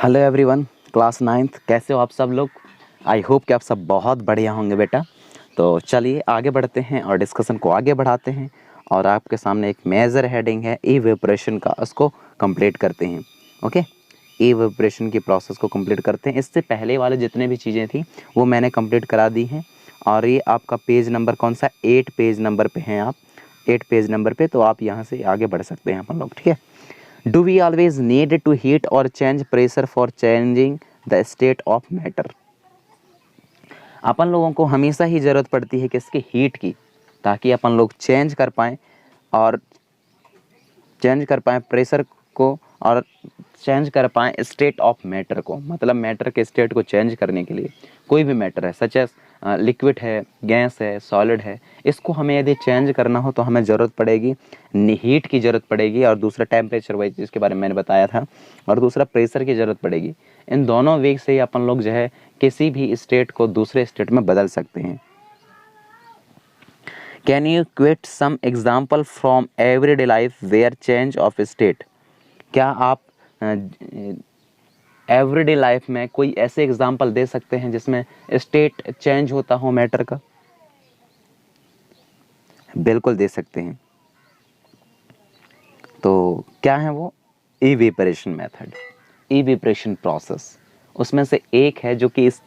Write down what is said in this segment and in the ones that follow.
Hello everyone, class 9th कैसे हो आप सब लोग। आई होप कि आप सब बहुत बढ़िया होंगे बेटा। तो चलिए आगे बढ़ते हैं और डिस्कशन को आगे बढ़ाते हैं। और आपके सामने एक मेजर हेडिंग है इवेपोरेशन का, उसको कंप्लीट करते हैं। ओके, इवेपोरेशन की प्रोसेस को कंप्लीट करते हैं। इससे पहले वाले जितने भी चीज़ें थी वो मैंने कंप्लीट करा दी हैं। और ये आपका पेज नंबर कौन सा, 8 पेज नंबर पे हैं आप, 8 पेज नंबर पे। तो आप यहाँ से आगे बढ़ सकते हैं अपन लोग, ठीक है। Do we always need to heat or change pressure for changing the state of matter? अपन लोगों को हमेशा ही ज़रूरत पड़ती है किसकी, हीट की, ताकि अपन लोग चेंज कर पाएँ और चेंज कर पाएँ प्रेशर को, और चेंज कर पाएँ स्टेट ऑफ मैटर को। मतलब मैटर के स्टेट को चेंज करने के लिए कोई भी मैटर है, सच एज लिक्विड है, गैस है, सॉलिड है, इसको हमें यदि चेंज करना हो तो हमें ज़रूरत पड़ेगी हीट की ज़रूरत पड़ेगी, और दूसरा टेम्परेचर वाइज जिसके बारे में मैंने बताया था, और दूसरा प्रेशर की ज़रूरत पड़ेगी। इन दोनों वे से ही अपन लोग जो है किसी भी स्टेट को दूसरे स्टेट में बदल सकते हैं। Can you quit some example from everyday life where change of state? क्या आप एवरीडे लाइफ में कोई ऐसे एग्जाम्पल दे सकते हैं जिसमें स्टेट चेंज होता हो मैटर का? बिल्कुल दे सकते हैं। तो क्या है वो? Evaporation method, evaporation process. उसमें से एक है जो कि इस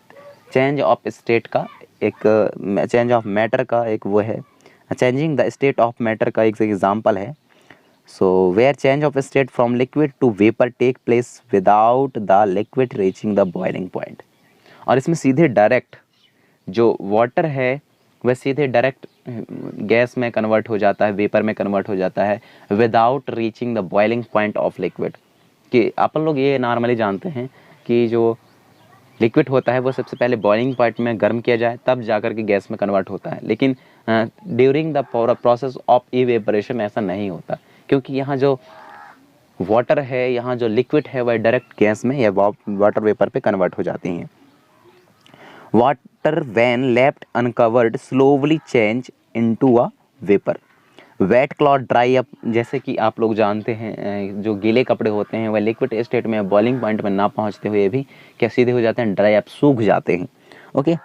चेंज ऑफ स्टेट का एक, चेंज ऑफ मैटर का एक वो है, changing the state of matter का एक एग्जाम्पल है। So where change of state from liquid to vapor take place without the liquid reaching the boiling point। और इसमें सीधे डायरेक्ट जो वाटर है वह सीधे डायरेक्ट गैस में कन्वर्ट हो जाता है, वेपर में कन्वर्ट हो जाता है, without reaching the boiling point of liquid. कि अपन लोग ये नॉर्मली जानते हैं कि जो लिक्विड होता है वो सबसे पहले बॉइलिंग पॉइंट में गर्म किया जाए तब जाकर के गैस में कन्वर्ट होता है, लेकिन during the process of evaporation ऐसा नहीं होता, क्योंकि यहाँ जो वाटर है, यहाँ जो लिक्विड है वह डायरेक्ट गैस में या वाटर वेपर पे कन्वर्ट हो जाती हैं। Water when left uncovered slowly change into a vapour. Wet cloth dry up, जैसे कि आप लोग जानते हैं जो गीले कपड़े होते हैं वह लिक्विड स्टेट में बॉइलिंग पॉइंट में ना पहुंचते हुए भी क्या सीधे हो जाते हैं, ड्राई अप, सूख जाते हैं। Okay,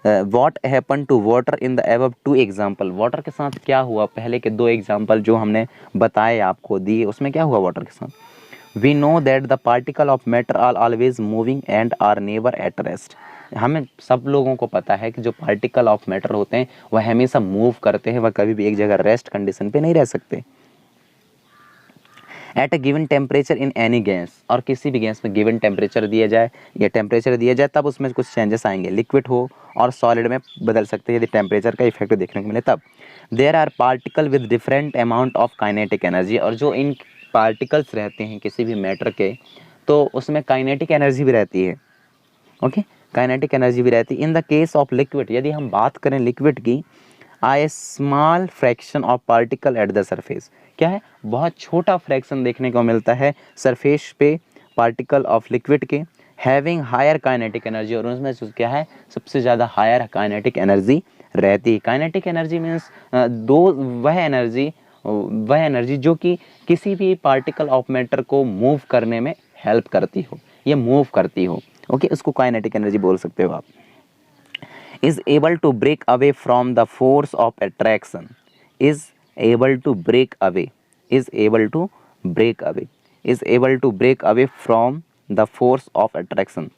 what happen to water in the above two example. Water के साथ क्या हुआ, पहले के 2 एग्जाम्पल जो हमने बताए आपको दिए उसमें क्या हुआ वाटर के साथ। We know that the particle of matter are always moving and are never at rest. हमें सब लोगों को पता है कि जो पार्टिकल ऑफ मैटर होते हैं वह हमेशा मूव करते हैं, वह कभी भी एक जगह रेस्ट कंडीशन पे नहीं रह सकते। At a given temperature in any gas, और किसी भी गैस में गिवन टेम्परेचर दिया जाए या टेम्परेचर दिया जाए तब उसमें कुछ चेंजेस आएंगे, लिक्विड हो और सॉलिड में बदल सकते हैं यदि टेम्परेचर का इफेक्ट देखने को मिले तब। There are particle with different amount of kinetic energy, और जो इन पार्टिकल्स रहते हैं किसी भी मैटर के तो उसमें काइनेटिक एनर्जी भी रहती है। ओके, काइनेटिक एनर्जी भी रहती है। In the case of liquid, यदि हम बात करें लिक्विड की, आई small fraction of particle at the surface. क्या है, बहुत छोटा फ्रैक्शन देखने को मिलता है सरफेस पे पार्टिकल ऑफ लिक्विड के, हैविंग हायर काइनेटिक एनर्जी, और उसमें क्या है सबसे ज़्यादा हायर काइनेटिक एनर्जी रहती है। काइनेटिक एनर्जी मीन्स वह एनर्जी जो कि किसी भी पार्टिकल ऑफ मैटर को मूव करने में हेल्प करती हो या मूव करती हो। ओके, उसको काइनेटिक एनर्जी बोल सकते हो आप। is able to break away from the force of attraction, is able to break away, is able to break away, is able to break away from the force of attraction।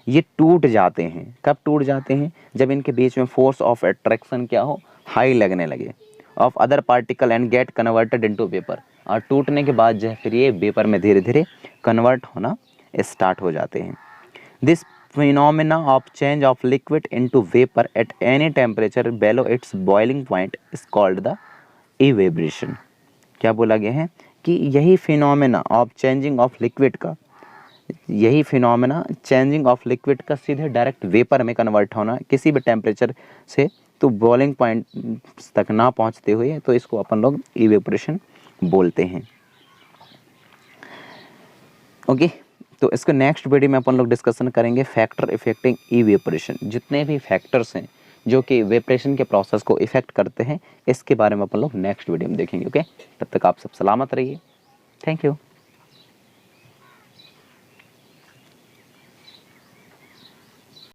ये टूट जाते हैं, कब टूट जाते हैं, जब इनके बीच में फोर्स ऑफ अट्रैक्शन क्या हो, हाई लगने लगे, of other particle and get converted into vapour. और टूटने के बाद जो है फिर ये वेपर में धीरे धीरे कन्वर्ट होना स्टार्ट हो जाते हैं। This phenomena of change of liquid into vapor at any temperature below its boiling point is called the evaporation। क्या बोला गया है कि यही phenomena of changing of liquid का, यही फिनोमेना चेंजिंग ऑफ लिक्विड का सीधे डायरेक्ट वेपर में कन्वर्ट होना किसी भी टेम्परेचर से तो बॉइलिंग पॉइंट तक ना पहुंचते हुए, तो इसको अपन लोग इवेपोरेशन बोलते हैं। ओके, तो इसको नेक्स्ट वीडियो में अपन लोग डिस्कशन करेंगे फैक्टर इफेक्टिंग इवेपोरेशन। जितने भी फैक्टर्स हैं जो कि इवेपोरेशन के प्रोसेस को इफेक्ट करते हैं इसके बारे में अपन लोग नेक्स्ट वीडियो में देखेंगे। ओके, तब तक आप सब सलामत रहिए। Thank you.